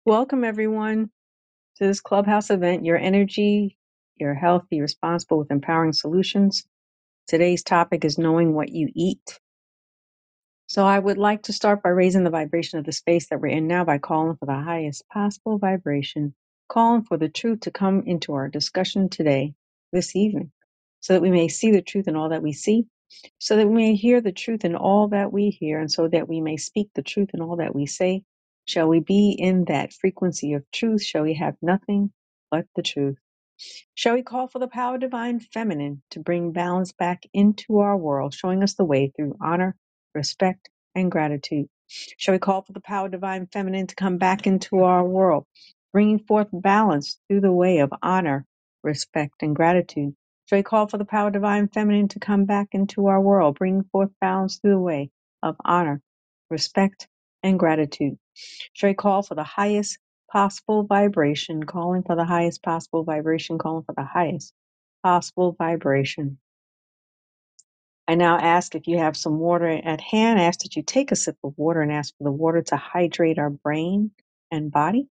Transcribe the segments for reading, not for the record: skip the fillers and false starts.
Welcome, everyone, to this Clubhouse event, Your Energy, Your Health, Be Responsible with Empowering Solutions. Today's topic is knowing what you eat. So I would like to start by raising the vibration of the space that we're in now by calling for the highest possible vibration, calling for the truth to come into our discussion today, this evening, so that we may see the truth in all that we see, so that we may hear the truth in all that we hear, and so that we may speak the truth in all that we say. Shall we be in that frequency of truth? Shall we have nothing but the truth? Shall we call for the power divine feminine to bring balance back into our world, showing us the way through honor, respect, and gratitude? Shall we call for the power divine feminine to come back into our world, bringing forth balance through the way of honor, respect, and gratitude? Shall we call for the power divine feminine to come back into our world, bringing forth balance through the way of honor, respect, and gratitude? Shall we call for the highest possible vibration, calling for the highest possible vibration, calling for the highest possible vibration? I now ask if you have some water at hand, I ask that you take a sip of water and ask for the water to hydrate our brain and body.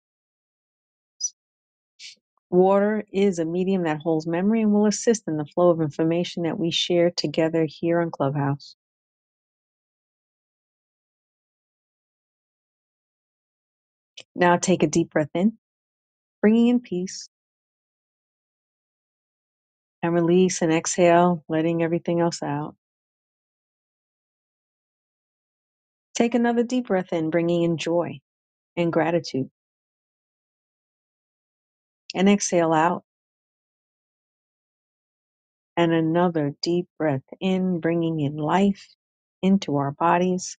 Water is a medium that holds memory and will assist in the flow of information that we share together here on Clubhouse. Now take a deep breath in, bringing in peace, and release and exhale, letting everything else out. Take another deep breath in, bringing in joy and gratitude. And exhale out. And another deep breath in, bringing in life into our bodies.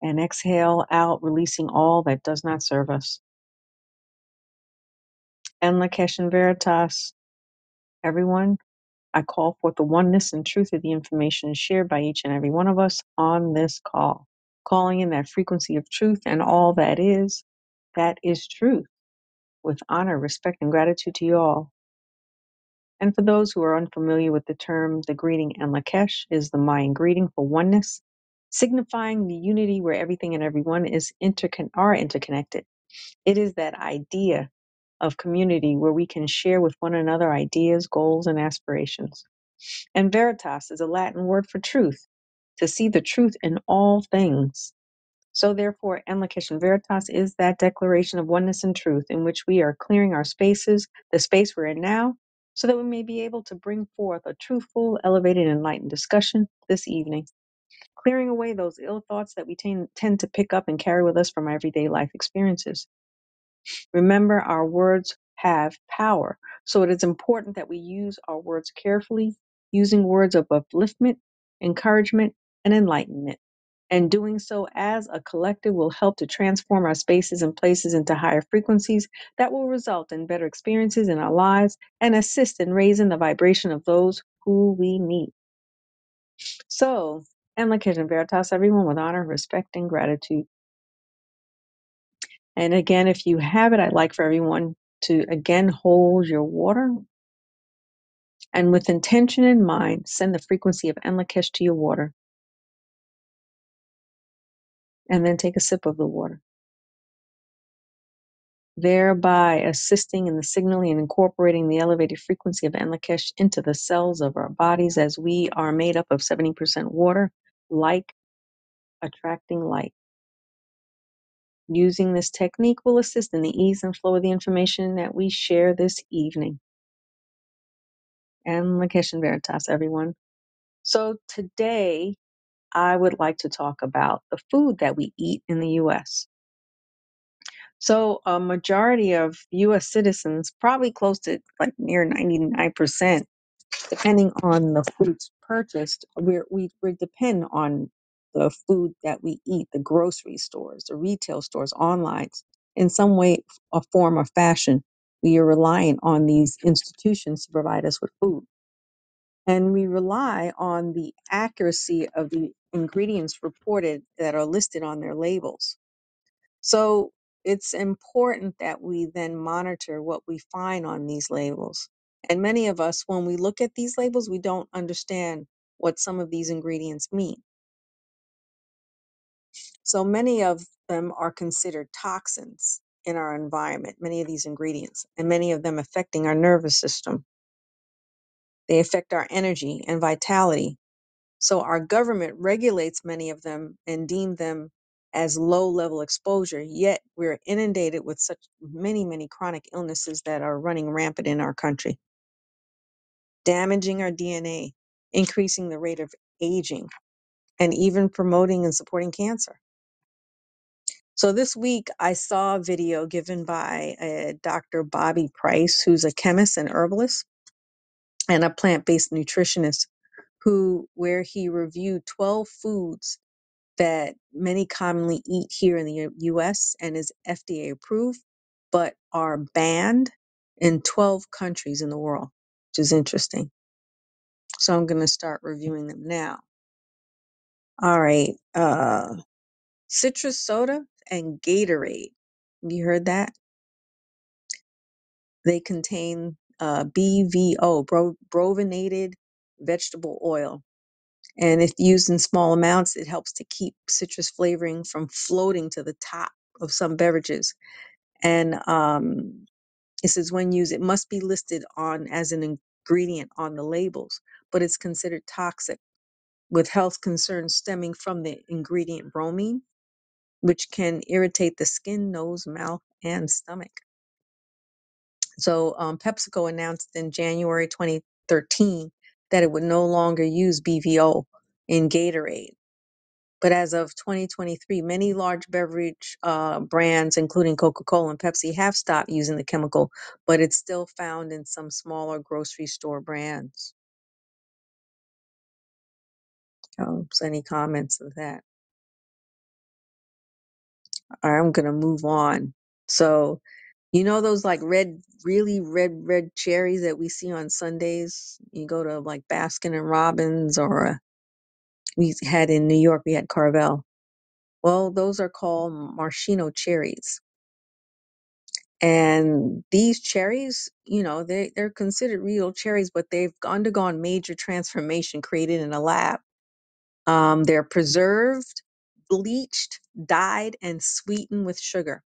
And exhale out, releasing all that does not serve us. And Lakesh and Veritas, everyone, I call forth the oneness and truth of the information shared by each and every one of us on this call, calling in that frequency of truth and all that is truth, with honor, respect, and gratitude to you all. And for those who are unfamiliar with the term, the greeting and Lakesh is the Mayan greeting for oneness, signifying the unity where everything and everyone are interconnected. It is that idea of community where we can share with one another ideas, goals, and aspirations. And veritas is a Latin word for truth, to see the truth in all things. So therefore, Enlication Veritas is that declaration of oneness and truth in which we are clearing our spaces, the space we're in now, so that we may be able to bring forth a truthful, elevated, and enlightened discussion this evening, clearing away those ill thoughts that we tend to pick up and carry with us from our everyday life experiences. Remember, our words have power, so it is important that we use our words carefully, using words of upliftment, encouragement, and enlightenment. And doing so as a collective will help to transform our spaces and places into higher frequencies that will result in better experiences in our lives and assist in raising the vibration of those who we meet. So, and Lakesh and Veritas, everyone with honor, respect, and gratitude. And again, if you have it, I'd like for everyone to again hold your water and with intention in mind, send the frequency of Enlakesh to your water and then take a sip of the water, thereby assisting in the signaling and incorporating the elevated frequency of Enlakesh into the cells of our bodies, as we are made up of 70% water, like attracting like. Using this technique will assist in the ease and flow of the information that we share this evening. And Lakesh and Veritas, everyone. So today, I would like to talk about the food that we eat in the U.S. So a majority of U.S. citizens, probably close to like near 99%, depending on the foods purchased, we depend on the food that we eat, the grocery stores, the retail stores, online, in some way, or form, or fashion. We are reliant on these institutions to provide us with food. And we rely on the accuracy of the ingredients reported that are listed on their labels. So it's important that we then monitor what we find on these labels. And many of us, when we look at these labels, we don't understand what some of these ingredients mean. So many of them are considered toxins in our environment, many of these ingredients, and many of them affecting our nervous system. They affect our energy and vitality. So our government regulates many of them and deem them as low level exposure, yet we're inundated with such many chronic illnesses that are running rampant in our country, damaging our DNA, increasing the rate of aging, and even promoting and supporting cancer. So this week I saw a video given by Dr. Bobby Price, who's a chemist and herbalist and a plant-based nutritionist, where he reviewed 12 foods that many commonly eat here in the US and is FDA approved, but are banned in 12 countries in the world, which is interesting. So I'm going to start reviewing them now. All right. Citrus soda and Gatorade. You heard that? They contain BVO, brovinated vegetable oil. And if used in small amounts, it helps to keep citrus flavoring from floating to the top of some beverages. And it says when used, it must be listed on as an ingredient on the labels, but it's considered toxic with health concerns stemming from the ingredient bromine, which can irritate the skin, nose, mouth, and stomach. So PepsiCo announced in January 2013 that it would no longer use BVO in Gatorade. But as of 2023, many large beverage brands, including Coca-Cola and Pepsi, have stopped using the chemical, but it's still found in some smaller grocery store brands. So any comments of that? All right, I'm going to move on. So, you know those like really red cherries that we see on Sundays? You go to like Baskin and Robbins, or we had in New York, we had Carvel. Well, those are called maraschino cherries. And these cherries, they're considered real cherries, but they've undergone major transformation created in a lab. They're preserved, bleached, dyed, and sweetened with sugar.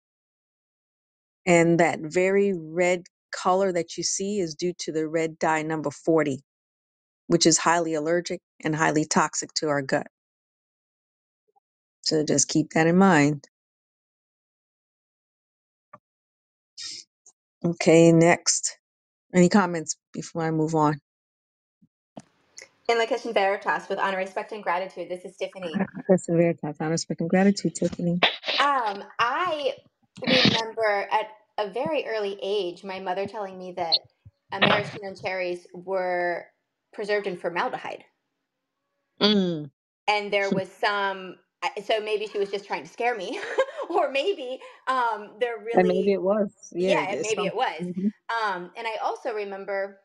And that very red color that you see is due to the red dye number 40, which is highly allergic and highly toxic to our gut. So just keep that in mind. Okay, next. Any comments before I move on? In La Kitchen Veritas with honor, respect, and gratitude. This is Tiffany. Question Veritas, honor, respect, and gratitude, Tiffany. I remember at a very early age, my mother telling me that maraschino cherries were preserved in formaldehyde. Mm. And there was so maybe she was just trying to scare me, or maybe they're And maybe really, it was. Yeah, yeah, it's maybe some. it was. Mhm. And I also remember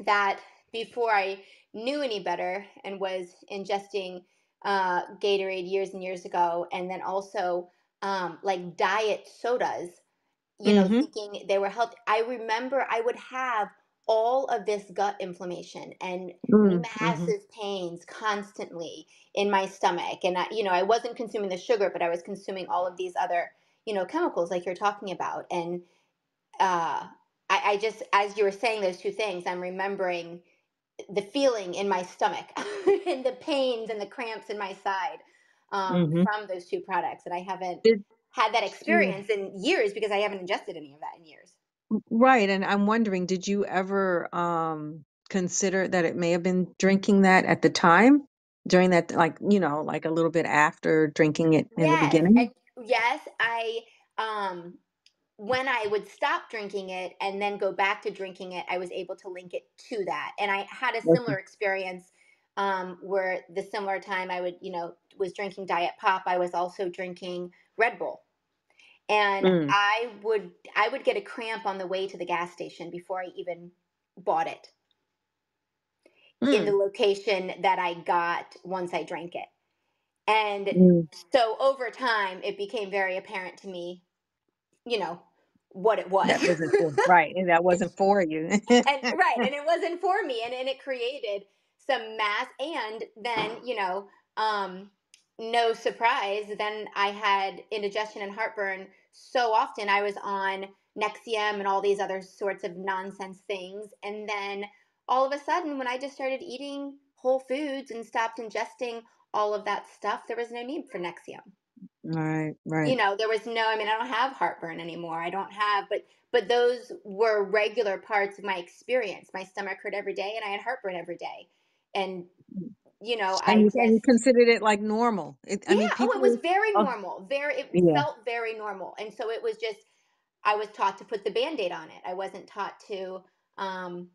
that before I knew any better and was ingesting Gatorade years and years ago, and then also like diet sodas, Mhm. thinking they were healthy. I remember I would have all of this gut inflammation and Mhm. massive pains constantly in my stomach. And I wasn't consuming the sugar, but I was consuming all of these other, chemicals like you're talking about. And I just, as you were saying those two things, I'm remembering the feeling in my stomach and the pains and the cramps in my side Mhm. from those two products. And I haven't Did had that yeah. experience in years because I haven't ingested any of that in years. Right, and I'm wondering, did you ever consider that it may have been drinking that at the time during that, like like a little bit after drinking it in the Yes, beginning? and yes, I when I would stop drinking it and then go back to drinking it, I was able to link it to that. And I had a Okay. similar experience where the similar time I would, was drinking Diet Pop, I was also drinking Red Bull. And Mm. I would get a cramp on the way to the gas station before I even bought it in the Mm. location that I got once I drank it. And Mm. so over time, it became very apparent to me, you know, what it was. That wasn't for right, and that wasn't for you. And right. And it wasn't for me. And it created some mass. And then, no surprise, then I had indigestion and heartburn so often. I was on Nexium and all these other sorts of nonsense things. And then all of a sudden, when I just started eating whole foods and stopped ingesting all of that stuff, there was no need for Nexium. Right, right. There was no, I mean, I don't have heartburn anymore. I don't have, but those were regular parts of my experience. My stomach hurt every day and I had heartburn every day. And, And I you just, considered it like normal. I yeah, mean, oh, it was people. very Oh, normal. It yeah. felt very normal. And so it was just, I was taught to put the Band-Aid on it. I wasn't taught to, um,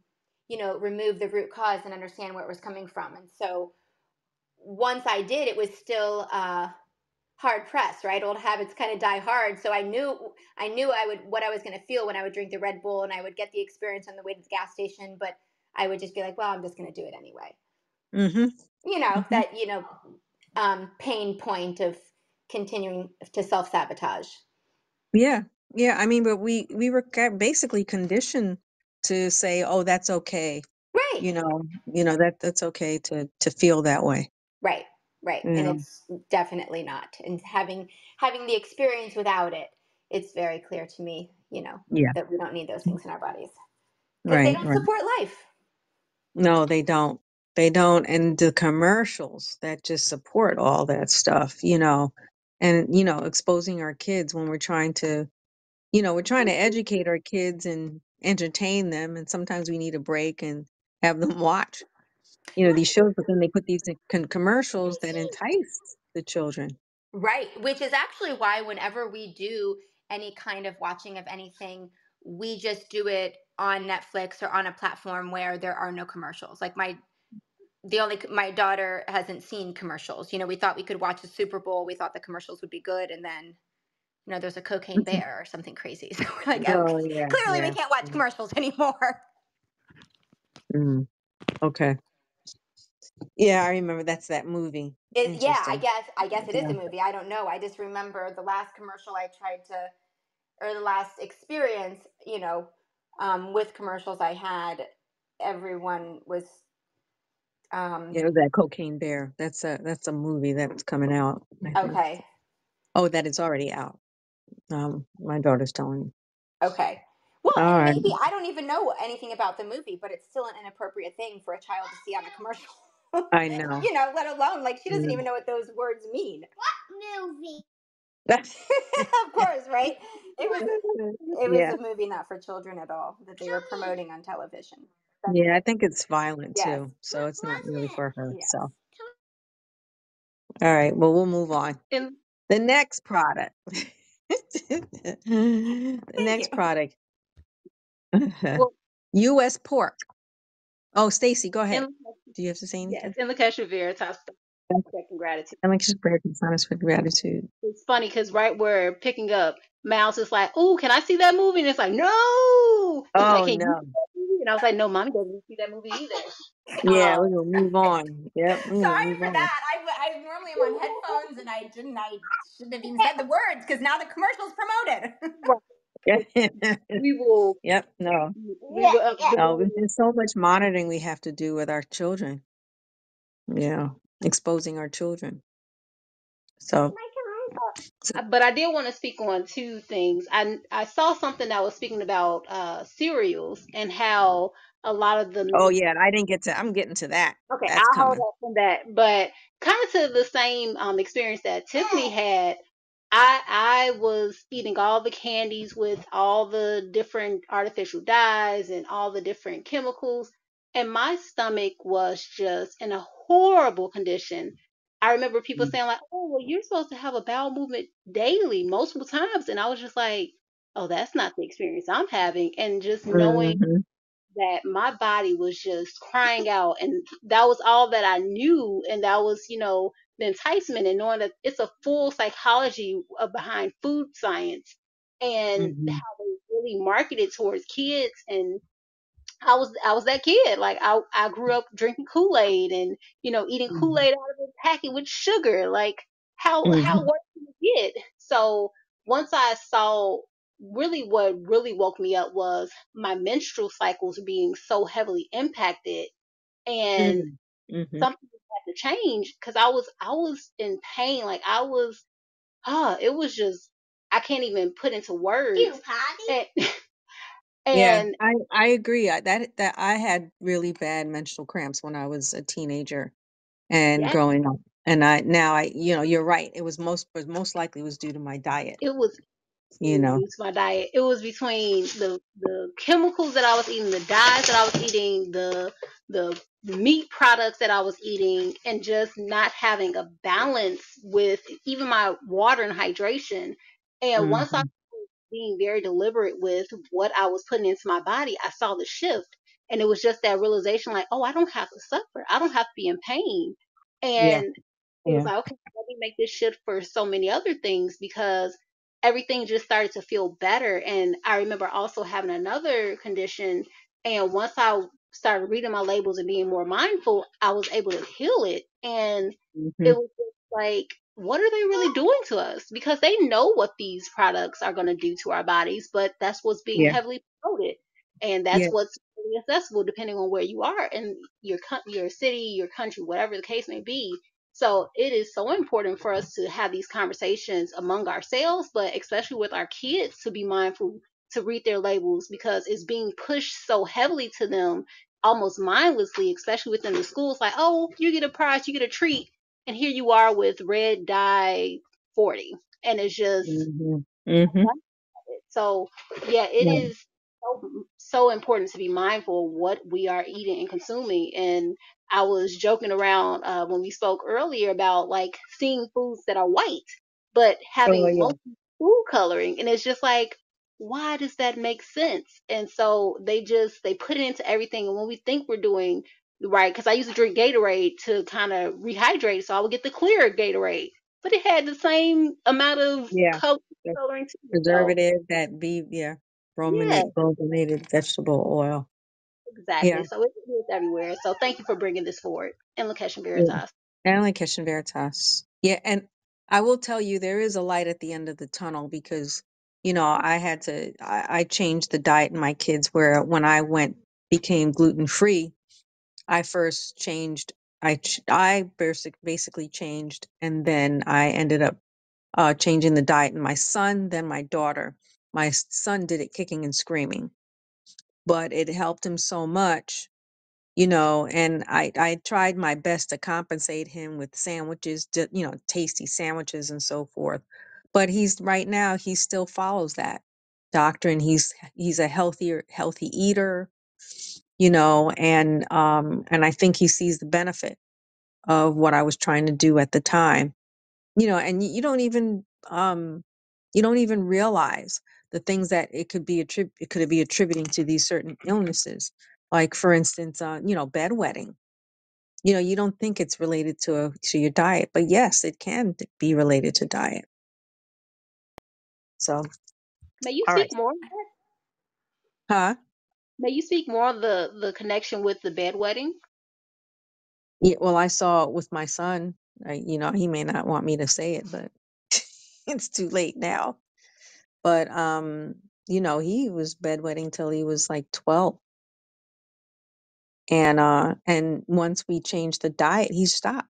remove the root cause and understand where it was coming from. And so once I did, it was still, hard pressed, right? Old habits kind of die hard. So I knew what I was going to feel when I would drink the Red Bull, and I would get the experience on the way to the gas station, but I would just be like, well, I'm just going to do it anyway. Mm-hmm. Mm-hmm. That, pain point of continuing to self sabotage. Yeah. Yeah. I mean, but we were basically conditioned to say, "Oh, that's okay." Right. That's okay to feel that way. Right. Right. And Yeah. it's definitely not. And having the experience without it, it's very clear to me, Yeah. that we don't need those things in our bodies because they Right. don't Right. support life. No, they don't. They don't. And the commercials that just support all that stuff, and, exposing our kids when we're trying to educate our kids and entertain them. And sometimes we need a break and have them watch, these shows, but then they put these commercials that entice the children. Right, which is actually why whenever we do any kind of watching of anything, we just do it on Netflix or on a platform where there are no commercials. Like my daughter hasn't seen commercials. We thought we could watch the Super Bowl. We thought the commercials would be good, and then there's a cocaine bear or something crazy. So we're like, oh, Oh, yeah, clearly we yeah. can't watch commercials anymore. Mm, okay. Yeah, I remember that's that movie. Yeah, I Interesting. guess I guess it is Yeah. a movie. I don't know. I just remember the last commercial I tried to or the last experience, with commercials I had, everyone was, Yeah, that Cocaine Bear. That's a movie that's coming out, I think. okay, Oh, that it's already out. My daughter's telling me. okay. Well, All and right. maybe I don't even know anything about the movie, but it's still an inappropriate thing for a child to see on a commercial. I know. Let alone like she doesn't Mm. even know what those words mean. Movie. Of course, right? It was Yeah. a movie not for children at all that they were promoting on television. That's Yeah, I think it's violent yes. too, so What it's not was really it? for her. Yes. So, all right. Well, we'll move on. And The next product. The Thank you. next product. well, U.S. pork. Oh, Stacy, go ahead. in Do you have to say yes, anything? in the Cashew Veritas, respect and gratitude. I like your spirit and honest with gratitude. It's funny because right where picking up, Mouse is like, "Oh, can I see that movie?" And it's like, "No." She's like, Oh "Can you no. see that movie?" And I was like, "No, mommy doesn't see that movie either." Yeah, we're gonna move on. Yep, we're gonna Sorry move for on. that. I normally am on headphones and I shouldn't have even said the words because now the commercial's promoted. We will, Yep. No. we will, No. There's so much monitoring we have to do with our children. Yeah, exposing our children. So, so but I did want to speak on two things. I saw something that was speaking about cereals and how a lot of the oh yeah, I didn't get to. I'm getting to that. okay, That's I'll hold coming. up from that. But kind of to the same experience that Tiffany had, I was eating all the candies with all the different artificial dyes and all the different chemicals, and my stomach was just in a horrible condition. I remember people saying like, "Oh, well, you're supposed to have a bowel movement daily, multiple times," and I was just like, "Oh, that's not the experience I'm having." And just knowing Mm-hmm. that my body was just crying out, and that was all that I knew, and that was the enticement, and knowing that it's a full psychology behind food science and Mm-hmm. how they really market it towards kids. And I was that kid. Like I grew up drinking Kool-Aid and eating Kool-Aid out of a packet with sugar. Like how Mm-hmm. worse can it get? So once I saw, really what really woke me up was my menstrual cycles being so heavily impacted, and Mm-hmm. something had to change because I was in pain. Like it was just, I can't even put into words. And, Yeah, and I agree. That I had really bad menstrual cramps when I was a teenager and yeah, growing up. And I, you're right. It was most likely was due to my diet, it was you know. due to my diet. It was between the chemicals that I was eating, the dyes that I was eating, the meat products that I was eating, and just not having a balance with even my water and hydration. And once I Hmm. was being very deliberate with what I was putting into my body, I saw the shift. And it was just that realization, like, oh, I don't have to suffer. I don't have to be in pain. Yeah, And it was yeah. like, okay, let me make this shift for so many other things because everything just started to feel better. And I remember also having another condition. And once I started reading my labels and being more mindful, I was able to heal it. And Hmm. it was just like, what are they really doing to us? Because they know what these products are going to do to our bodies, but that's what's being Yeah, heavily promoted. And that's yeah. what's really accessible depending on where you are in your city, your country, whatever the case may be. So it is so important for us to have these conversations among ourselves, but especially with our kids to be mindful to read their labels because it's being pushed so heavily to them almost mindlessly, especially within the schools. Like, oh, you get a prize, you get a treat. And here you are with red dye 40. And it's just, Hmm. Hmm. so yeah, it Yeah. is so important to be mindful of what we are eating and consuming. And I was joking around when we spoke earlier about like seeing foods that are white, but Oh, having yeah. mostly food coloring, and it's just like, why does that make sense? And so they put it into everything. And when we think we're doing right, because I used to drink Gatorade to kind of rehydrate, so I would get the clear Gatorade, but it had the same amount of Yeah. The coloring too. So preservative, yeah, yeah, brominated vegetable oil. Yeah. exactly. So it's everywhere. So thank you for bringing this forward. And Lakesh and Yeah. Veritas. Only Kitchen Veritas. Yeah, and I will tell you there is a light at the end of the tunnel because, I changed the diet in my kids where when I became gluten free, I first changed, basically changed, and then I ended up changing the diet in my son, then my daughter. My son did it kicking and screaming, but it helped him so much, and I tried my best to compensate him with sandwiches, tasty sandwiches and so forth. But right now he still follows that doctrine. He's a healthy eater, and I think he sees the benefit of what I was trying to do at the time. And you don't even realize the things that it could be attributing to these certain illnesses. Like for instance, bedwetting. You don't think it's related to your diet, but yes, it can be related to diet. So, May you all speak right. more? Huh? May you speak more of the connection with the bedwetting? Yeah, well, I saw it with my son. He may not want me to say it, but it's too late now. But he was bedwetting till he was like 12. And once we changed the diet, he stopped.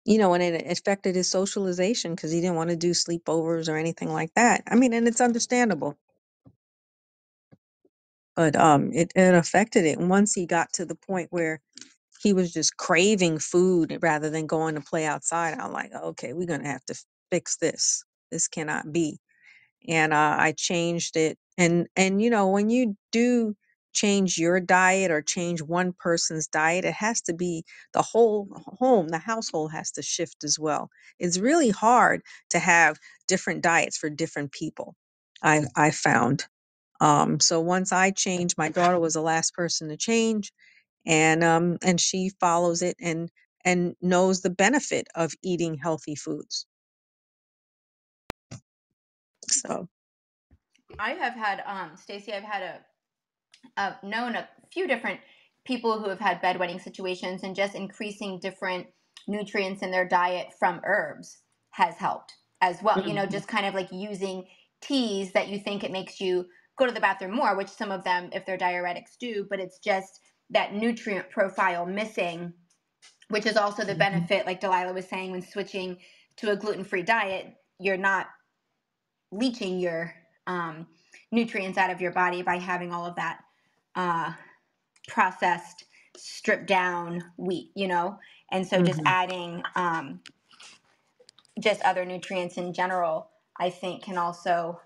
And it affected his socialization because he didn't want to do sleepovers or anything like that. I mean, and it's understandable, but it affected it. And once he got to the point where he was just craving food rather than going to play outside, I'm like, okay, we're gonna have to fix this. This cannot be. And I changed it. And when you do change your diet or change one person's diet, it has to be the whole home, the household has to shift as well. It's really hard to have different diets for different people. I found. So once I changed, my daughter was the last person to change, and she follows it and knows the benefit of eating healthy foods. So I have had, Stacey, I've had known a few different people who have had bedwetting situations, and just increasing different nutrients in their diet from herbs has helped as well. mhm. Just kind of like using teas that you think it makes you go to the bathroom more, which some of them, if they're diuretics, do, but it's just that nutrient profile missing which is also the Mm-hmm. benefit, like Delilah was saying, when switching to a gluten-free diet, you're not leaching your nutrients out of your body by having all of that uh, processed, stripped down wheat, and so just Mm-hmm. adding just other nutrients in general, I think can also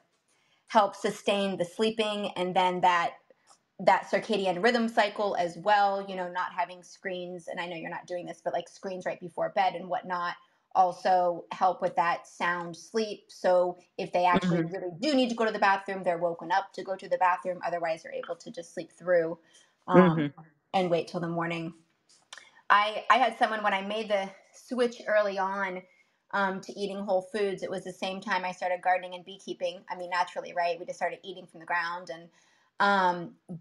help sustain the sleeping, and then that circadian rhythm cycle as well, not having screens. And I know you're not doing this, but like screens right before bed and whatnot also help with that sound sleep. So if they actually Mm-hmm. really do need to go to the bathroom, they're woken up to go to the bathroom. Otherwise, they're able to just sleep through Mm-hmm. and wait till the morning. I had someone, when I made the switch early on to eating whole foods, it was the same time I started gardening and beekeeping. I mean, naturally, right? We just started eating from the ground, and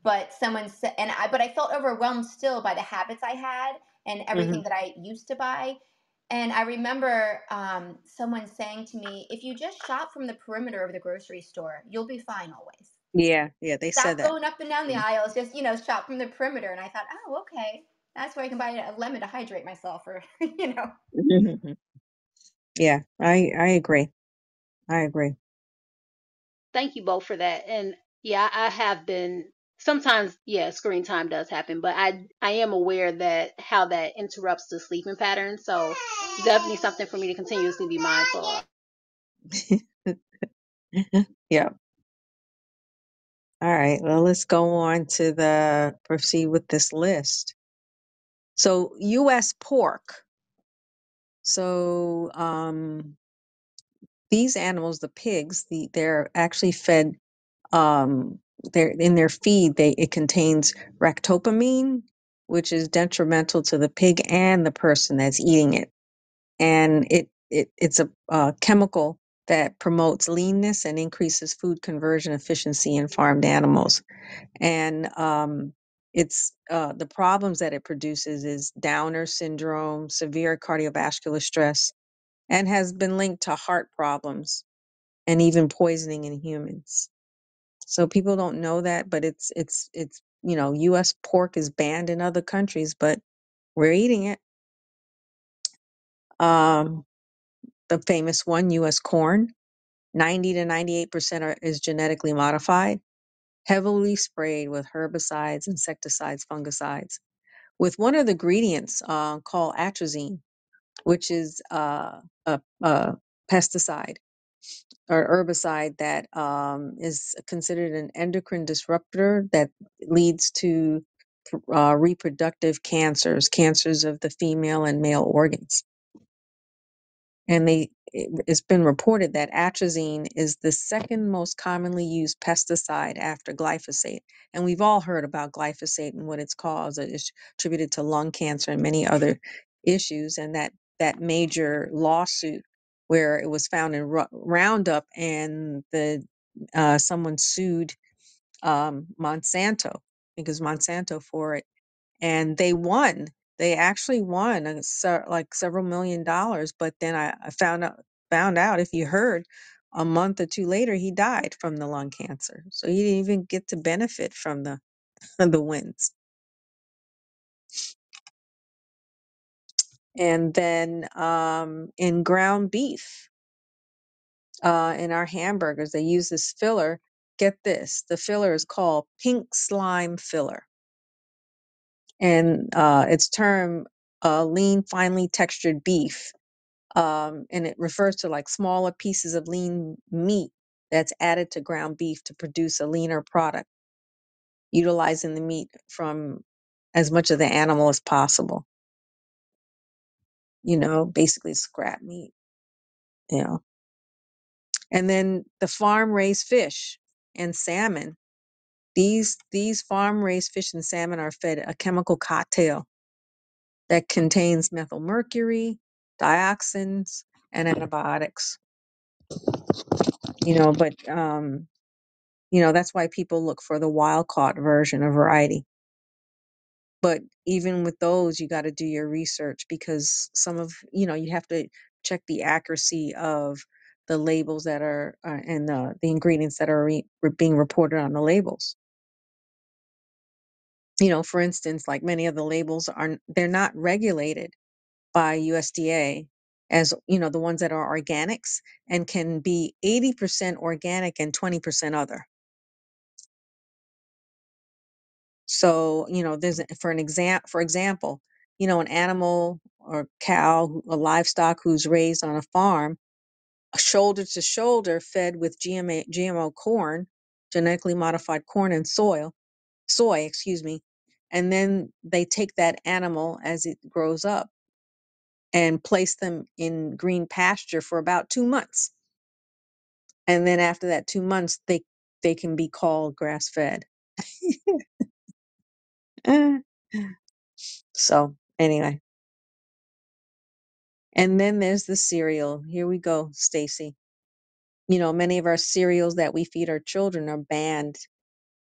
but someone said, but I felt overwhelmed still by the habits I had and Mm-hmm. everything that I used to buy. And I remember someone saying to me, "If you just shop from the perimeter of the grocery store, you'll be fine always. Yeah, yeah, they said Stop that. going up and down the aisles. Just shop from the perimeter." And I thought, oh, okay, that's where I can buy a lemon to hydrate myself, or Mhm. Yeah, I agree. I agree. Thank you both for that. And yeah, I have been sometimes, yeah, screen time does happen, but I am aware that how that interrupts the sleeping pattern. So definitely something for me to continuously be mindful of. Yeah. All right. Well, let's go on to proceed with this list. So, U.S. pork. So, these animals, the pigs, they're actually fed. They're in their feed. It contains ractopamine, which is detrimental to the pig and the person that's eating it. And it's a chemical that promotes leanness and increases food conversion efficiency in farmed animals. And it's the problems that it produces is Downer syndrome, severe cardiovascular stress, and has been linked to heart problems and even poisoning in humans. So people don't know that, but it's U.S. pork is banned in other countries, but we're eating it. Um, the famous one, U.S. corn, 90 to 98% is genetically modified, heavily sprayed with herbicides, insecticides, fungicides, with one of the ingredients called atrazine, which is a pesticide or herbicide that is considered an endocrine disruptor that leads to reproductive cancers of the female and male organs. And it's been reported that atrazine is the second most commonly used pesticide after glyphosate. And we've all heard about glyphosate and what it's caused. It's attributed to lung cancer and many other issues. And that major lawsuit where it was found in Roundup, and someone sued Monsanto, because Monsanto for it, and they won. They actually won like several $1,000,000. But then I found out, if you heard, a month or two later he died from the lung cancer. So he didn't even get to benefit from the the wins. And then in ground beef, in our hamburgers, they use this filler. Get this: the filler is called pink slime filler, and it's termed lean, finely textured beef. And it refers to like smaller pieces of lean meat that's added to ground beef to produce a leaner product, utilizing the meat from as much of the animal as possible. Basically scrap meat. You know, and then the farm raised fish and salmon. These farm raised fish and salmon are fed a chemical cocktail that contains methylmercury, dioxins, and antibiotics. But that's why people look for the wild caught version or variety. But even with those, you got to do your research, because you have to check the accuracy of the labels that are and the ingredients that are being reported on the labels. For instance, like many of the labels they're not regulated. by USDA as, the ones that are organics, and can be 80% organic and 20% other. So, there's for example, an animal or cow, a livestock who's raised on a farm, shoulder to shoulder, fed with GMO corn, genetically modified corn and soy, excuse me, and then they take that animal as it grows up and place them in green pasture for about 2 months, and then after that 2 months, they can be called grass fed. So anyway, and then there's the cereal. Here we go, Stacy. Many of our cereals that we feed our children are banned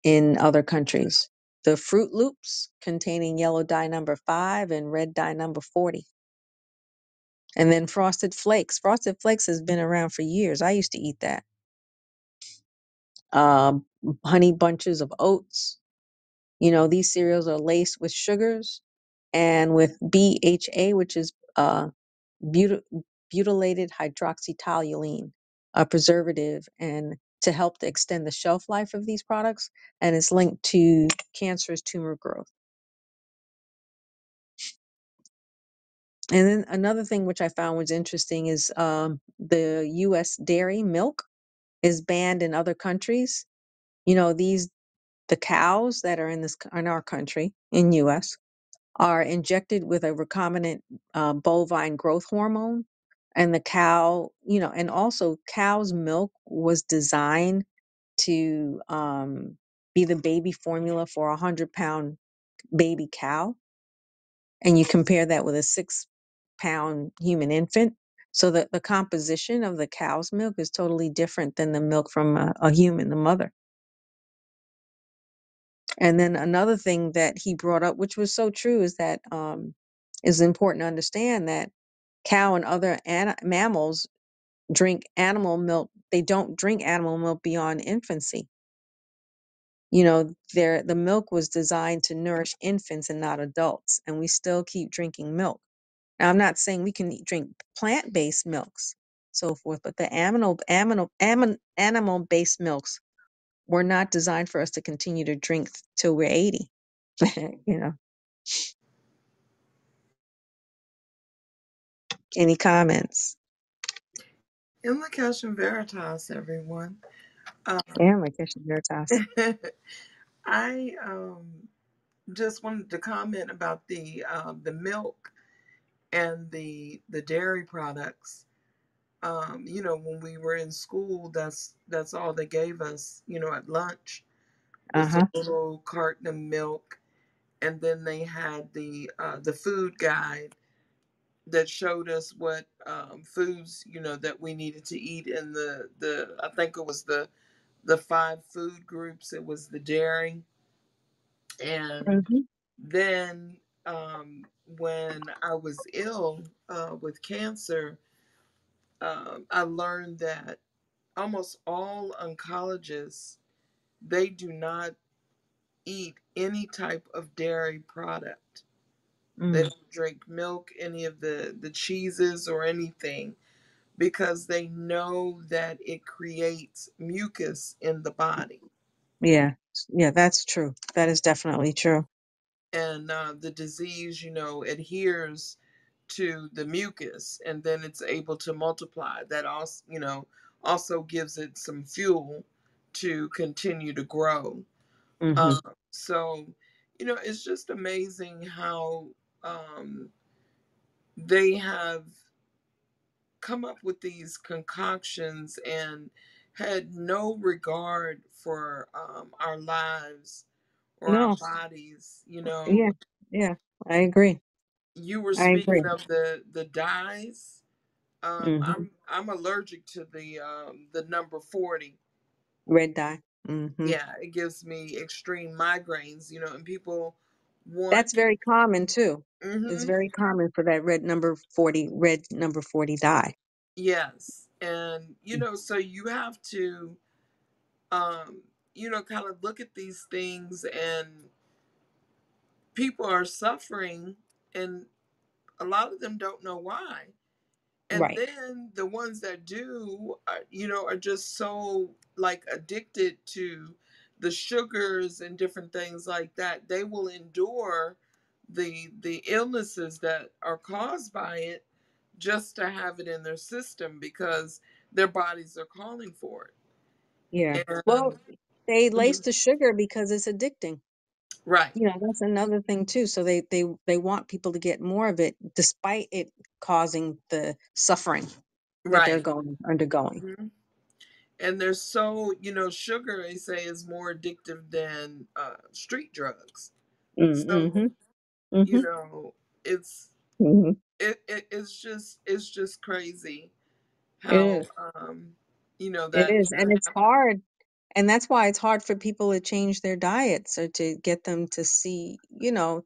in other countries. The Fruit Loops containing yellow dye number 5 and red dye number 40. And then Frosted Flakes. Frosted Flakes has been around for years. I used to eat that. Um, Honey Bunches of Oats. These cereals are laced with sugars and with BHA, which is buty- butylated hydroxytoluene, a preservative, and to help to extend the shelf life of these products, and it's linked to cancerous tumor growth. And then another thing which I found was interesting is the U.S. dairy milk is banned in other countries. The cows that are in our country, in U.S., are injected with a recombinant bovine growth hormone, and the cow, and also cow's milk was designed to be the baby formula for 100-pound baby cow, and you compare that with a 6-pound human infant. So that the composition of the cow's milk is totally different than the milk from a human, the mother. And then another thing that he brought up, which was so true, is that is important to understand that cow and other mammals drink animal milk. They don't drink animal milk beyond infancy. The milk was designed to nourish infants and not adults, and we still keep drinking milk. Now, I'm not saying we can drink plant-based milks, so forth, but the animal-based milks were not designed for us to continue to drink till we're 80. Any comments? In the Catch Veritas, everyone. Yeah, my Christian Veritas. I just wanted to comment about the milk and the dairy products. When we were in school, that's all they gave us. At lunch was a Uh-huh. little carton of milk, and then they had the food guide that showed us what foods that we needed to eat in the I think it was the 5 food groups. It was the dairy, and Hmm. then when I was ill with cancer, I learned that almost all oncologists, they do not eat any type of dairy product. They Mm. don't drink milk, any of the cheeses or anything, because they know that it creates mucus in the body. Yeah. Yeah, that's true. That is definitely true. And the disease, adheres to the mucus, and then it's able to multiply. That also gives it some fuel to continue to grow. Hmm. Uh, so, it's just amazing how um, they have come up with these concoctions and had no regard for our lives or our No. bodies. Yeah. Yeah. I agree. You were I agree. speaking of the dyes. Hmm. I'm allergic to the number 40. Red dye. Hmm. Yeah, it gives me extreme migraines. And people That's want. very common too. It's Hmm. very common for that red number 40 dye. Yes, and so you have to um kind of look at these things, and people are suffering, and a lot of them don't know why. And Right. then the ones that do, are just so like addicted to the sugars and different things like that. They will endure the illnesses that are caused by it just to have it in their system because their bodies are calling for Yeah. it. Well, And they lace mhm, the sugar because it's addicting. right, That's another thing too. So they want people to get more of it despite it causing the suffering that they're right. undergoing. Mhm. And they're so, sugar, they say, is more addictive than street drugs. So, Mm-hmm. you Mm-hmm. know, it's Mm-hmm. it's just crazy It how is. It that is. can And it's happen. hard. And that's why it's hard for people to change their diets or to get them to see,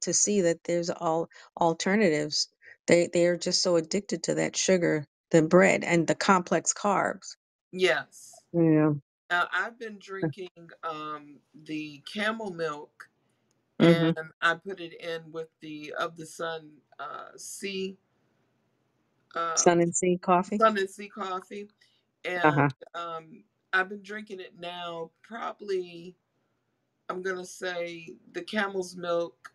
to see that there's all alternatives. They are just so addicted to that sugar, the bread, and the complex carbs. Yes. Yeah. Now, I've been drinking the camel milk, Mm-hmm. and I put it in with the of the sea uh, Sun and Sea coffee. sun and sea coffee, and Uh-huh. I've been drinking it now. Probably, I'm gonna say the camel's milk.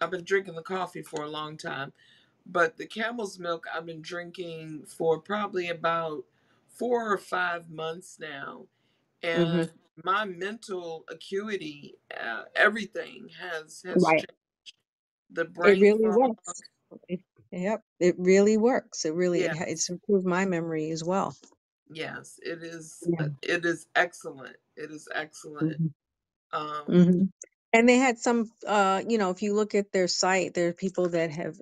I've been drinking the coffee for a long time, but the camel's milk I've been drinking for probably about 4 or 5 months now, Mm-hmm. and my mental acuity, everything has Right. changed. The It brain really fog, works. Yep. It really works. It's yes, improved my memory as well. yes, it is. Yeah. It is excellent. It is excellent. Mm-hmm. Um, Mm-hmm. And they had some, if you look at their site, there are people that have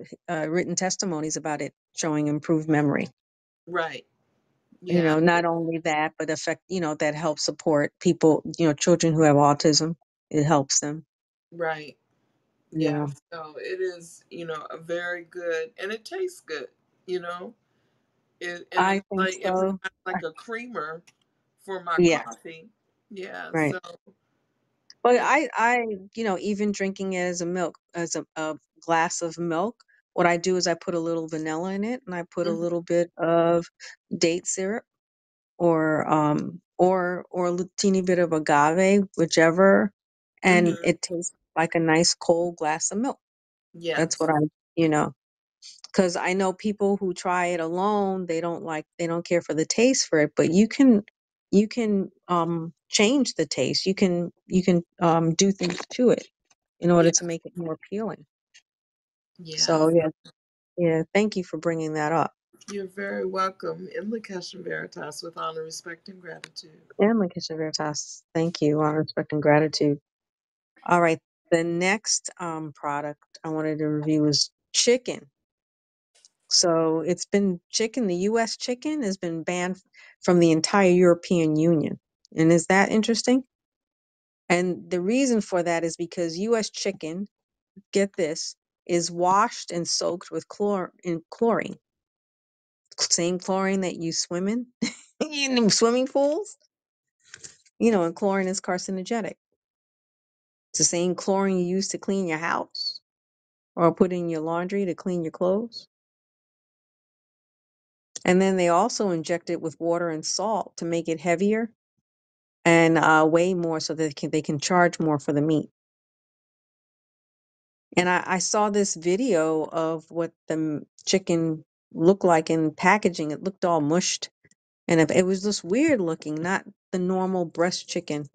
written testimonies about it showing improved memory. right, yeah, Not only that, but that helps support people, children who have autism. It helps them. right, yeah. Yeah. So it is, a very good, and it tastes good, you know. And I it's think like it provides so. like a creamer for my Yes. coffee. Yeah, Right. so But it, even drinking it as a milk, as a glass of milk, what I do is I put a little vanilla in it and I put a mhm, little bit of date syrup or a teeny bit of agave, whichever, and mhm, it tastes like a nice cold glass of milk. That's yes, what you know, because I know people who try it alone, they don't care for the taste for it, but you can change the taste. You can do things to it in order yeah, to make it more appealing. yeah. So yeah, yeah. Thank you for bringing that up. You're very welcome. In the Kesha Veritas with honor, respect, and gratitude. And my kitchen veritas. Thank you. On respect and gratitude. All right. The next product I wanted to review is chicken. So chicken. The U.S. chicken has been banned from the entire European Union. And is that interesting? And the reason for that is because U.S. chicken, get this, is washed and soaked with chlorine. Same chlorine that you swim in, in swimming pools. And chlorine is carcinogenic. It's the same chlorine you use to clean your house or put in your laundry to clean your clothes. And then they also inject it with water and salt to make it heavier and weigh more so that they can charge more for the meat. And I saw this video of what the chicken looked like in packaging. It looked all mushed, and it was just weird looking, not the normal breast chicken.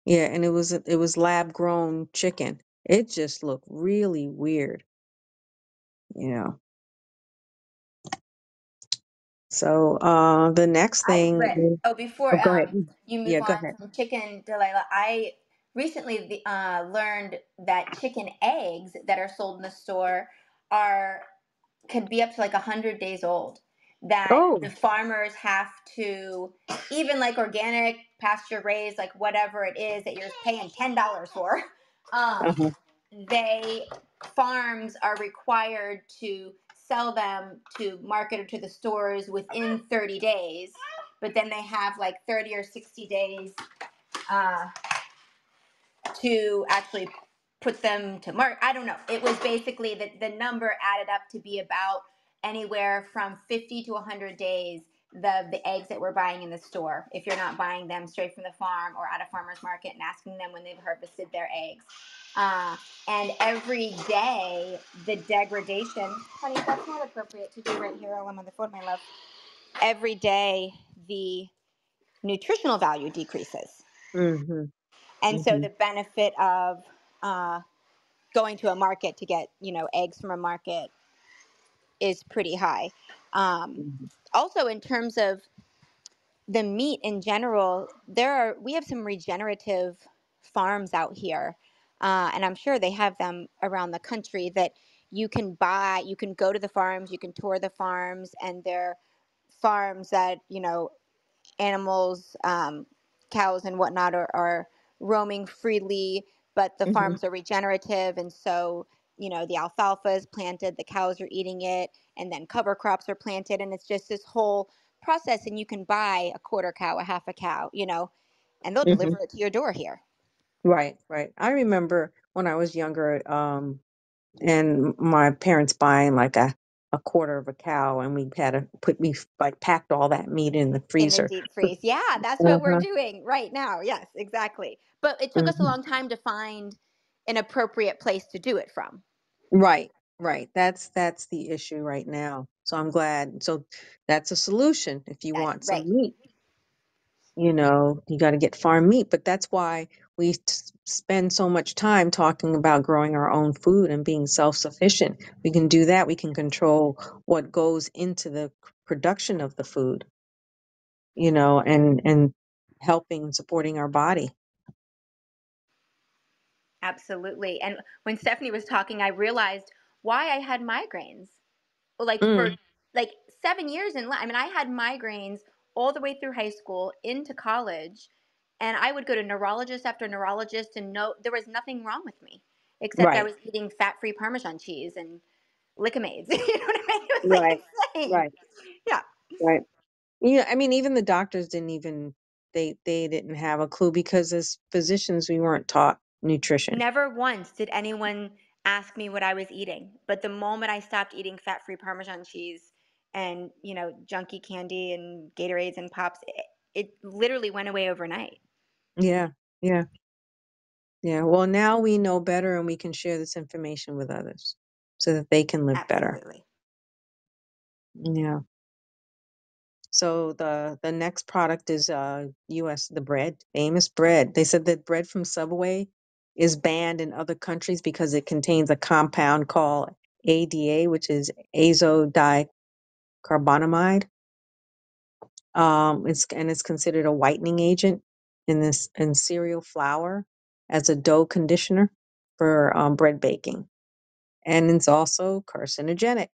Yeah, and it was lab grown chicken. It just looked really weird. Yeah. So the next I thing read. is, Oh, before oh, go ahead. you move Yeah, go on ahead. from chicken, Delilah, I recently learned that chicken eggs that are sold in the store are could be up to like 100 days old. That Oh, the farmers have to, even like organic, pasture raised, like whatever it is that you're paying $10 for. Um, uh-huh. they farms are required to sell them to market or to the stores within 30 days, but then they have like 30 or 60 days uh, to actually put them to mark. I don't know. It was basically the number added up to be about anywhere from 50 to 100 days the eggs that we're buying in the store, if you're not buying them straight from the farm or at a farmer's market and asking them when they've harvested their eggs. And every day the degradation, honey, that's not appropriate to do right here while I'm on the phone, my love. Every day the nutritional value decreases. Mm-hmm. And so Mm-hmm. the benefit of going to a market to get, eggs from a market is pretty high. Mm-hmm. Also, in terms of the meat in general, we have some regenerative farms out here, and I'm sure they have them around the country that you can buy. You can go to the farms, you can tour the farms, and they're farms that animals, cows and whatnot are roaming freely, but the Mm-hmm. farms are regenerative. And so, the alfalfa is planted, the cows are eating it, and then cover crops are planted. And it's just this whole process. And you can buy a quarter cow, a half a cow, and they'll Mm-hmm. deliver it to your door here. Right, right. I remember when I was younger, and my parents buying like a quarter of a cow, and we had to like packed all that meat in the In the freezer. deep freeze. Yeah, that's what we're Uh-huh. doing right now. Yes, exactly. But it took us a Hmm. long time to find an appropriate place to do it from. Right, right. That's the issue right now. So I'm glad. So that's a solution if you want Right. some meat. You got to get farm meat, but that's why we spend so much time talking about growing our own food and being self-sufficient. We can do that. We can control what goes into the production of the food, and helping and supporting our body. Absolutely. And when Stephanie was talking, I realized why I had migraines. Like for Mm, like 7 years I mean, I had migraines all the way through high school into college, and I would go to neurologist after neurologist, and no, there was nothing wrong with me except I right, was eating fat-free Parmesan cheese and Lickamades. You know what I mean? It was like right, insane. right, Yeah. right. Yeah, I mean, even the doctors didn't even they didn't have a clue because as physicians we weren't taught nutrition. Never once did anyone ask me what I was eating. But the moment I stopped eating fat free Parmesan cheese and, junky candy and Gatorades and Pops, it literally went away overnight. Yeah, yeah. Yeah, well, now we know better and we can share this information with others so that they can live better. Absolutely. Yeah. So the next product is US the bread, famous bread. They said that bread from Subway is banned in other countries because it contains a compound called ADA, which is azodicarbonamide. It's considered a whitening agent in cereal flour as a dough conditioner for bread baking. And it's also carcinogenic,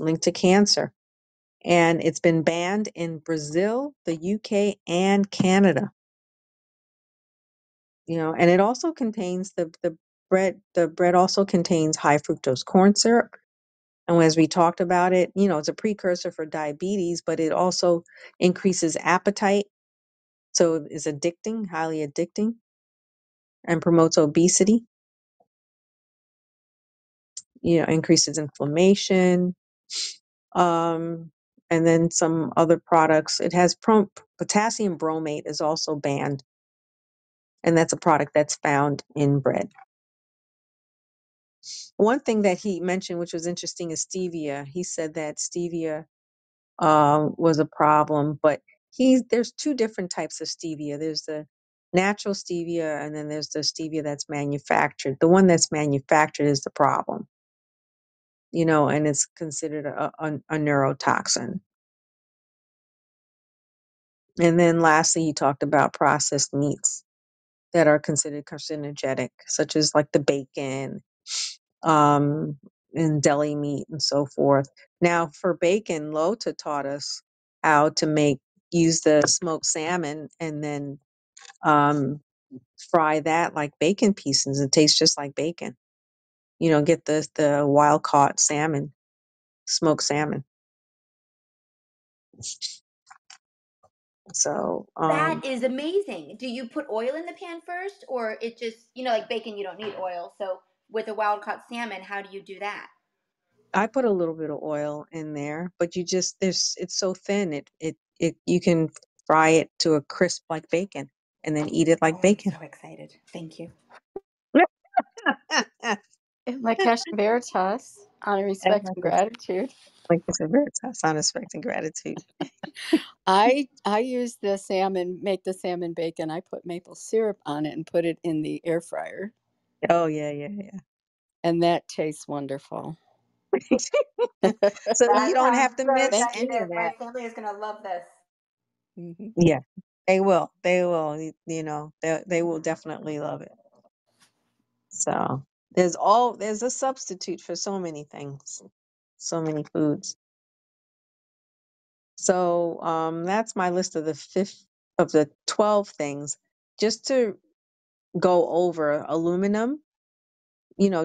linked to cancer. And it's been banned in Brazil, the UK, and Canada. And it also contains the bread. The bread also contains high fructose corn syrup. And as we talked about it, it's a precursor for diabetes, but it also increases appetite. So it's addicting, highly addicting, and promotes obesity. Increases inflammation. Um, and then some other products. It has potassium bromate is also banned, and that's a product that's found in bread. One thing that he mentioned, which was interesting, is stevia. He said that stevia was a problem, but there's two different types of stevia. There's the natural stevia, and then there's the stevia that's manufactured. The one that's manufactured is the problem, and it's considered a neurotoxin. And then lastly, he talked about processed meats that are considered carcinogenic, such as like the bacon, um, and deli meat and so forth. Now, for bacon, Lota taught us how to use the smoked salmon and then fry that like bacon pieces. It tastes just like bacon. Get the wild caught salmon, smoked salmon. So, That is amazing. Do you put oil in the pan first, or it just, like bacon, you don't need oil. So with a wild caught salmon, how do you do that? I put a little bit of oil in there, but it's so thin. You can fry it to a crisp like bacon and then eat it like Oh, I'm bacon. so excited. Thank you. In La Cache Veritas, honor, And respect, like and this, gratitude. like I said, Veritas, on respect and gratitude. I use the salmon, make the salmon bacon. I put maple syrup on it and put it in the air fryer, Oh yeah, yeah, and that tastes wonderful. yeah. So you That don't sounds have to so mix Thank you. any of effective. My that. family is going to love this. Hmm. Yeah, they will. They will. They will definitely love it. So there's a substitute for so many things, so many foods. So that's my list of the 12 things. Just to go over aluminum,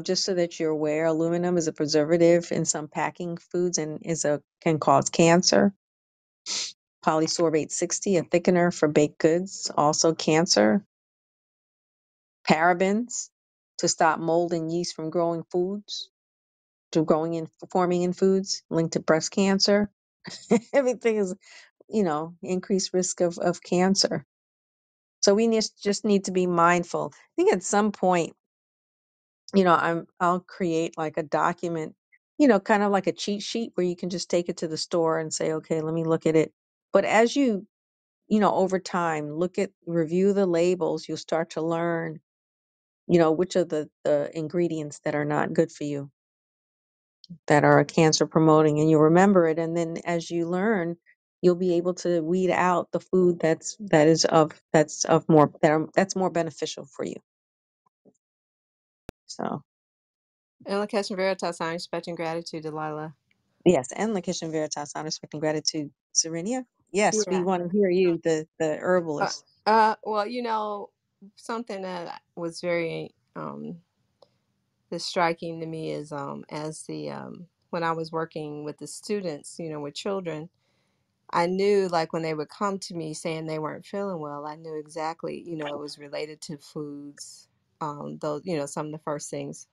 just so that you're aware, aluminum is a preservative in some packing foods and can cause cancer. Polysorbate 60, a thickener for baked goods, also cancer. Parabens to stop mold and yeast from forming in foods, linked to breast cancer. Everything is, increased risk of cancer. So we just need to be mindful. I think at some point, I'll create like a document, kind of like a cheat sheet where you can just take it to the store and say, okay, let me look at it. But as over time, review the labels, you'll start to learn, which of the ingredients that are not good for you, that are cancer promoting, and you'll remember it. And then as you learn, you'll be able to weed out the food that's more beneficial for you. So In La Cache Veritas, honor, respect, and gratitude, Delilah. yes, and La Kitchen Veritas, honor, respect, and gratitude, Serenia. Yes, we Yeah. want to hear you, the herbalist. Well, something that was very striking to me is as the when I was working with the students, with children, I knew like when they would come to me saying they weren't feeling well, I knew exactly, it was related to foods. Those, some of the first things,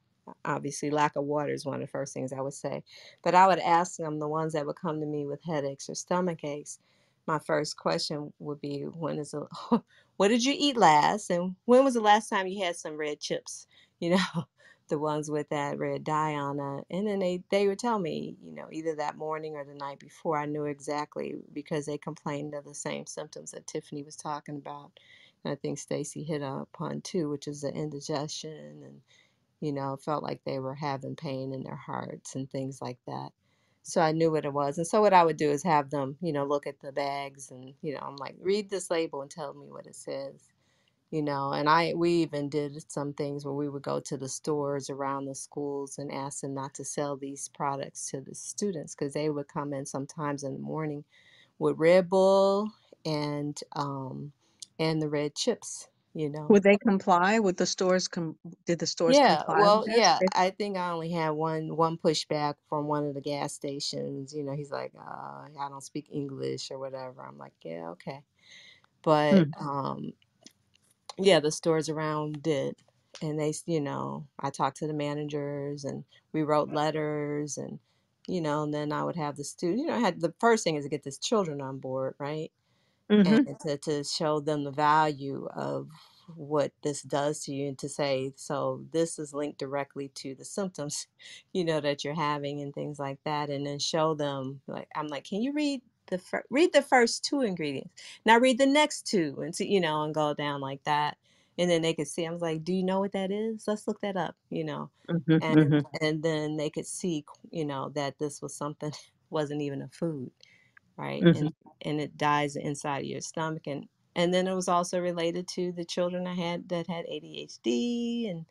obviously lack of water is one of the first things I would say. But I would ask them, the ones that would come to me with headaches or stomach aches, my first question would be, what did you eat last? And when was the last time you had some red chips? You know, the ones with that red dye on it. And then they would tell me, either that morning or the night before. I knew exactly because they complained of the same symptoms that Tiffany was talking about. And I think Stacy hit upon too, which is the indigestion and, felt like they were having pain in their hearts and things like that. So I knew what it was. And so what I would do is have them, look at the bags and, I'm like, read this label and tell me what it says. And we even did some things where we would go to the stores around the schools and ask them not to sell these products to the students because they would come in sometimes in the morning with Red Bull and the red chips. Would they comply? Did the stores Yeah, comply with well, that? yeah, I think I only had one pushback from one of the gas stations. He's like, I don't speak English or whatever. I'm like, yeah, okay. But Hmm. yeah, the stores around did. And I talked to the managers and we wrote letters and then I would have the student, I had the first thing is to get the children on board, right? And Mm-hmm. to show them the value of what this does to you and to say, so this is linked directly to the symptoms, that you're having and things like that. And then show them, like, I'm like, can you read read the first two ingredients? Now read the next two and see, and go down like that. And then they could see, I was like, do you know what that is? Let's look that up. Mm-hmm. And Mm-hmm. then they could see, that this was something wasn't even a food, right? Mm-hmm. And it dies inside of your stomach. And then it was also related to the children I had that had ADHD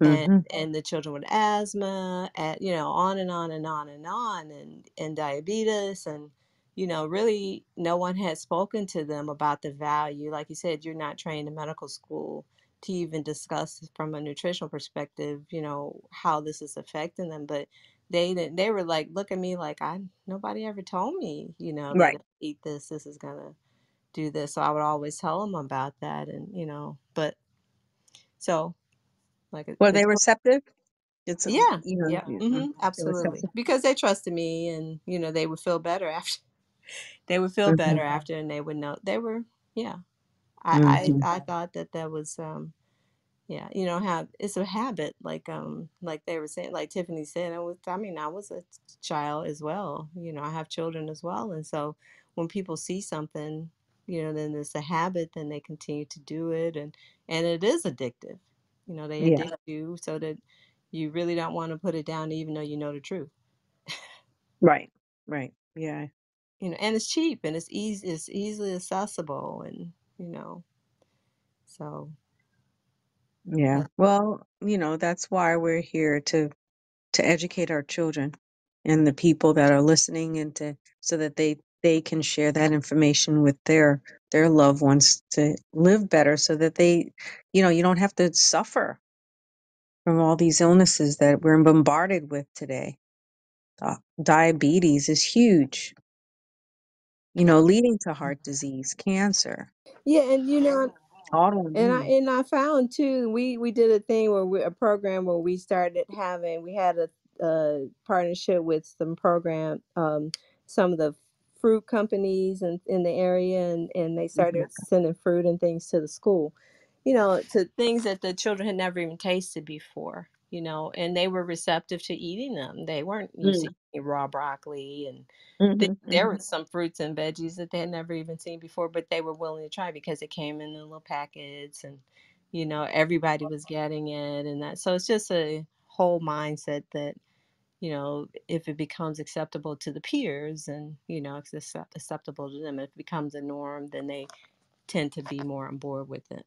Mm-hmm. and the children with asthma, on and on and on and on, and diabetes, and really no one had spoken to them about the value. Like you said, you're not trained in medical school to even discuss from a nutritional perspective, how this is affecting them. But they were like, look at me like nobody ever told me, that Right. if I eat this is gonna do this. So I would always tell them about that, and but so like Were they it's receptive? It's yeah, yeah, they're absolutely, receptive. because they trusted me, and they would feel better after. They would feel Hmm. better after, and they would know they were. Yeah, Hmm. I thought that was yeah, have it's a habit, like they were saying, like Tiffany said. I was a child as well. I have children as well, and so when people see something, then it's a habit, then they continue to do it, and it is addictive. They Yeah. addict you so that you really don't want to put it down, even though you know the truth. Right. Right. Yeah. And it's cheap, and it's easily accessible, and so Yeah. that. Well, that's why we're here to educate our children and the people that are listening, and so that they can share that information with their loved ones to live better, so that you don't have to suffer from all these illnesses that we're bombarded with today. Diabetes is huge, leading to heart disease, cancer, Yeah, and And I autoimmune. and I found too. We did a thing a program where we had a partnership with some of the fruit companies in the area, and they Mhm. started sending fruit and things to the school, to things that the children had never even tasted before, and they were receptive to eating them. They weren't used to Mm. eating raw broccoli, and Mhm. there Mhm. were some fruits and veggies that they had never even seen before, but they were willing to try because it came in the little packets, and everybody was getting it, and that. So it's just a whole mindset that if it becomes acceptable to the peers, and it's acceptable to them, if it becomes a norm, then they tend to be more on board with it.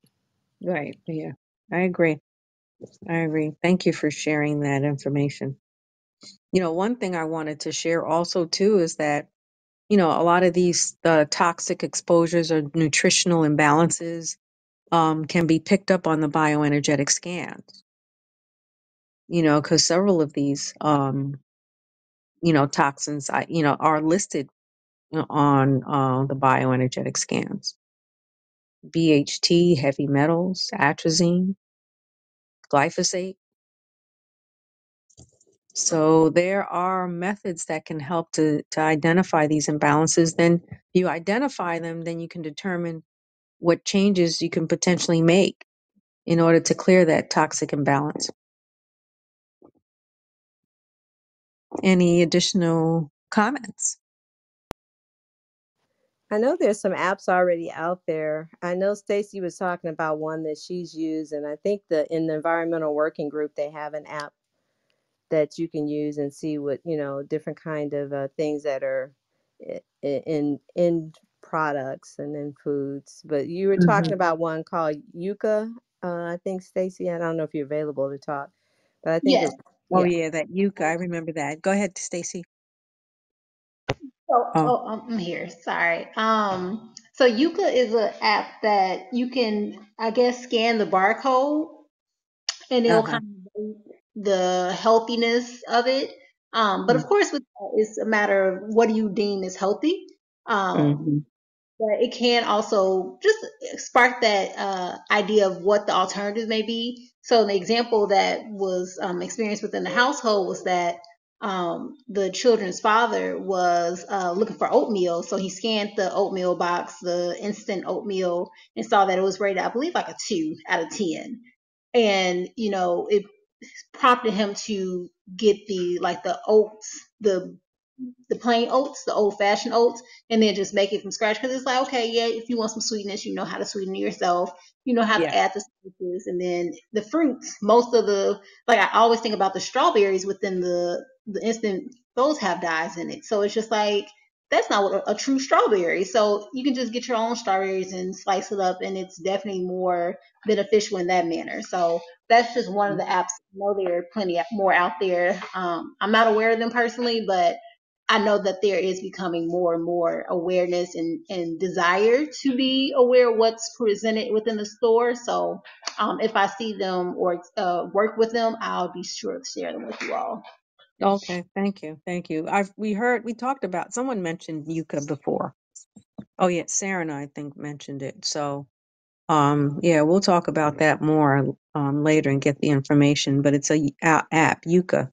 Right. Yeah. I agree. I agree. Thank you for sharing that information. One thing I wanted to share also too is that, a lot of these toxic exposures or nutritional imbalances can be picked up on the bioenergetic scans, because several of these, toxins, are listed on the bioenergetic scans. BHT, heavy metals, atrazine, glyphosate. So there are methods that can help to identify these imbalances. Then you identify them, then you can determine what changes you can potentially make in order to clear that toxic imbalance. Any additional comments? I know there's some apps already out there. I know Stacy was talking about one that she's used, and I think in the environmental working group they have an app that you can use and see what different kind of things that are in products and in foods. But you were Hmm. talking about one called Yucca. I think, Stacy, I don't know if you're available to talk, but I think Yes. Oh yeah. yeah, that yucca. I remember that. Go ahead, Stacy. So, Oh. I'm here. Sorry. So Yuka is an app that you can, I guess, scan the barcode, and it'll Uh-huh. kind of rate the healthiness of it. But of course, it's a matter of what do you deem as healthy. Um, Mm-hmm. but it can also just spark that idea of what the alternative may be. So the example that was experienced within the household was that the children's father was looking for oatmeal. So he scanned the oatmeal box, the instant oatmeal, and saw that it was rated, I believe, like a 2 out of 10. And, it prompted him to get the oats, the plain oats, the old fashioned oats, and then just make it from scratch. Because it's like, okay, yeah, if you want some sweetness, you know how to sweeten it yourself. You know how Yeah. to add the spices, and then the fruits. Most of I always think about the strawberries within the instant. Those have dyes in it, so it's just like that's not what a true strawberry. So you can just get your own strawberries and slice it up, and it's definitely more beneficial in that manner. So that's just one of the apps. I know there are plenty more out there. I'm not aware of them personally, but I know that there is becoming more and more awareness and desire to be aware of what's presented within the store. So if I see them or work with them, I'll be sure to share them with you all. Okay. Thank you. Thank you. We talked about, someone mentioned yucca before. Oh yeah, Sarah and I think mentioned it. So yeah, we'll talk about that more later and get the information. But it's a app, Yuka.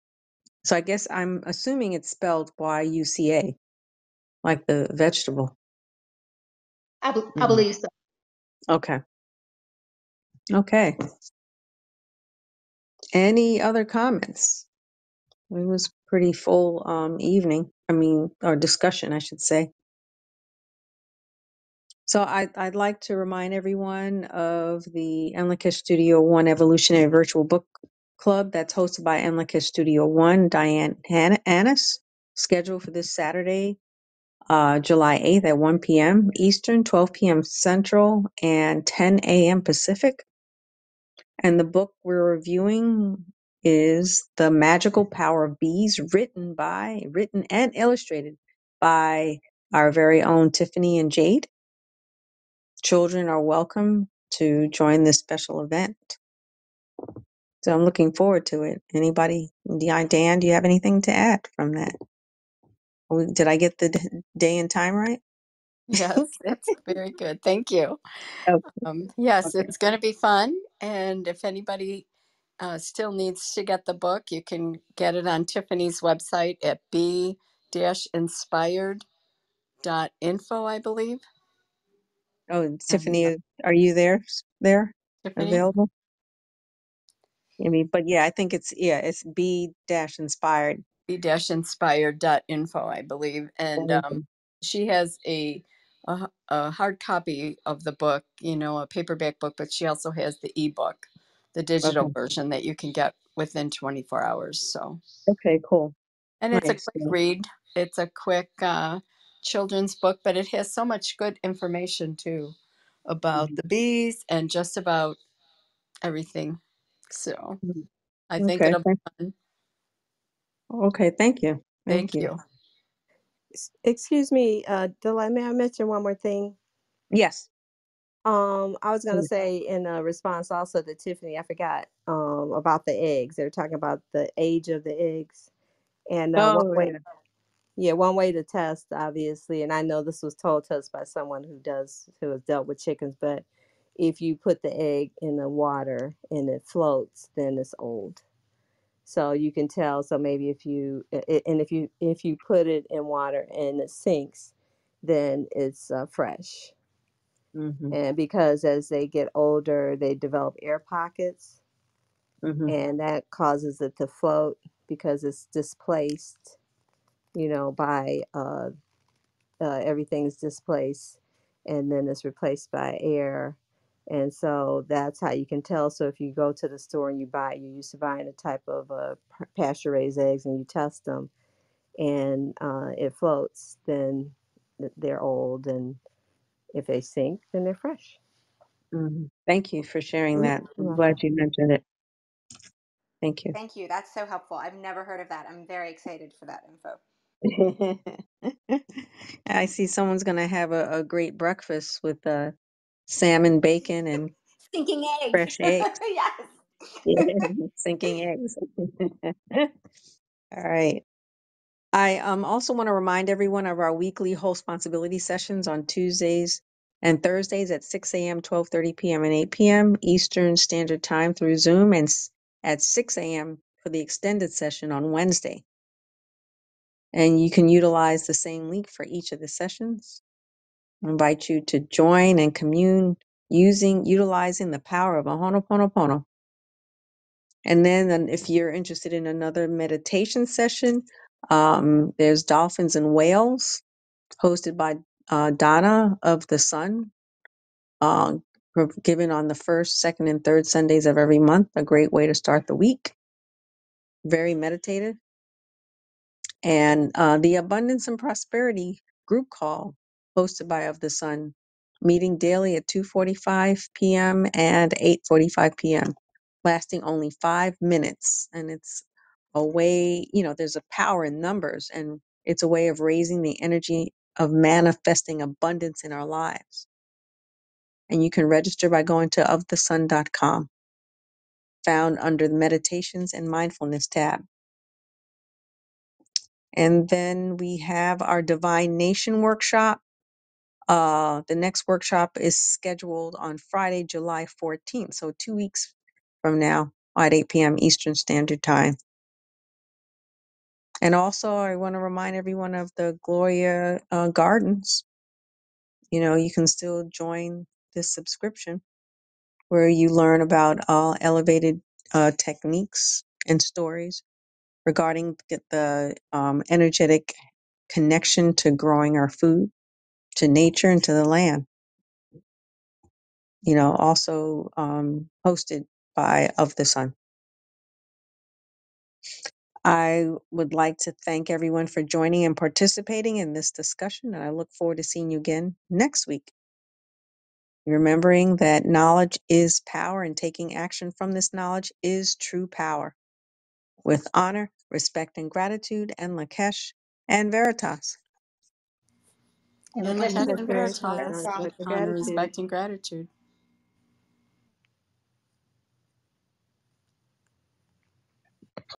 So I guess I'm assuming it's spelled YUCA, like the vegetable. I Mhm. believe so. Okay. Okay. Any other comments? It was pretty full evening. I mean, or discussion, I should say. So I'd like to remind everyone of the Enlikish Studio One Evolutionary Virtual Book Club that's hosted by Enlikish Studio One, Diane Annis, scheduled for this Saturday, July 8th at 1 p.m. Eastern, 12 p.m. Central, and 10 a.m. Pacific. And the book we're reviewing is The Magical Power of Bees, written and illustrated by our very own Tiffany and Jade. Children are welcome to join this special event. So I'm looking forward to it. Anybody? Dan, do you have anything to add from that? Did I get the day and time right? Yes, that's very good. Thank you. Oh, Yes, okay. it's going to be fun. And if anybody still needs to get the book, you can get it on Tiffany's website at b-inspired.info, I believe. Oh, And Tiffany, are you there Tiffany, available? I mean, but yeah, I think it's B-inspired. b-inspired.info, I believe. And she has a hard copy of the book, a paperback book, but she also has the ebook, the digital Okay. version that you can get within 24 hours. So, Okay, cool. and it's a Nice. quick read. It's a quick children's book, but it has so much good information too about Mhm. the bees and just about everything. So Mhm. I think Okay. it'll be fun. Okay. Thank you. Thank Thank you. you. Excuse me, Delay, may I mention one more thing? Yes. I was gonna Mm. say in a response also to Tiffany, I forgot about the eggs. They were talking about the age of the eggs, and Oh, yeah. one way to test, obviously, and I know this was told to us by someone who has dealt with chickens, but if you put the egg in the water and it floats, then it's old. So you can tell. So maybe if you put it in water and it sinks, then it's fresh. Mm-hmm. And because as they get older, they develop air pockets, Mm-hmm. and that causes it to float because it's displaced, by everything's displaced, and then it's replaced by air. And so that's how you can tell. So if you go to the store and you're used to buying a type of pasture raised eggs and you test them and it floats, then they're old. And if they sink, then they're fresh. Mm-hmm. Thank you for sharing You're that. I'm glad welcome. you mentioned it. Thank you. Thank you. That's so helpful. I've never heard of that. I'm very excited for that info. I see someone's going to have a great breakfast with salmon, bacon, and Stinking eggs. fresh eggs. Yes. Yeah, sinking eggs. All right. I also want to remind everyone of our weekly whole responsibility sessions on Tuesdays and Thursdays at 6 a.m., 12:30 p.m., and 8 p.m. Eastern Standard Time through Zoom, and at 6 a.m. for the extended session on Wednesday. And you can utilize the same link for each of the sessions. I invite you to join and commune utilizing the power of Ho'oponopono. And then if you're interested in another meditation session, there's Dolphins and Whales, hosted by Donna of the Sun, uh, given on the first, second, and third Sundays of every month. A great way to start the week. Very meditative. And the Abundance and Prosperity group call, hosted by Of the Sun, meeting daily at 2:45 p.m. and 8:45 p.m., lasting only 5 minutes. And it's a way, there's a power in numbers, and it's a way of raising the energy of manifesting abundance in our lives. And you can register by going to ofthesun.com, found under the Meditations and Mindfulness tab. And then we have our Divine Nation workshop, The next workshop is scheduled on Friday, July 14th, so 2 weeks from now at 8 p.m. Eastern Standard Time. And also, I want to remind everyone of the Gloria Gardens. You know, you can still join this subscription where you learn about elevated techniques and stories regarding the energetic connection to growing our food, to nature, and to the land. You know, also hosted by Of the Sun. I would like to thank everyone for joining and participating in this discussion, and I look forward to seeing you again next week. Remembering that knowledge is power and taking action from this knowledge is true power. With honor, respect, and gratitude, and Lakesh and Veritas. And And Lakesh Lakesh and Yes, and very Veritas. tough. Veritas with Respect and honor, gratitude. respect, and gratitude.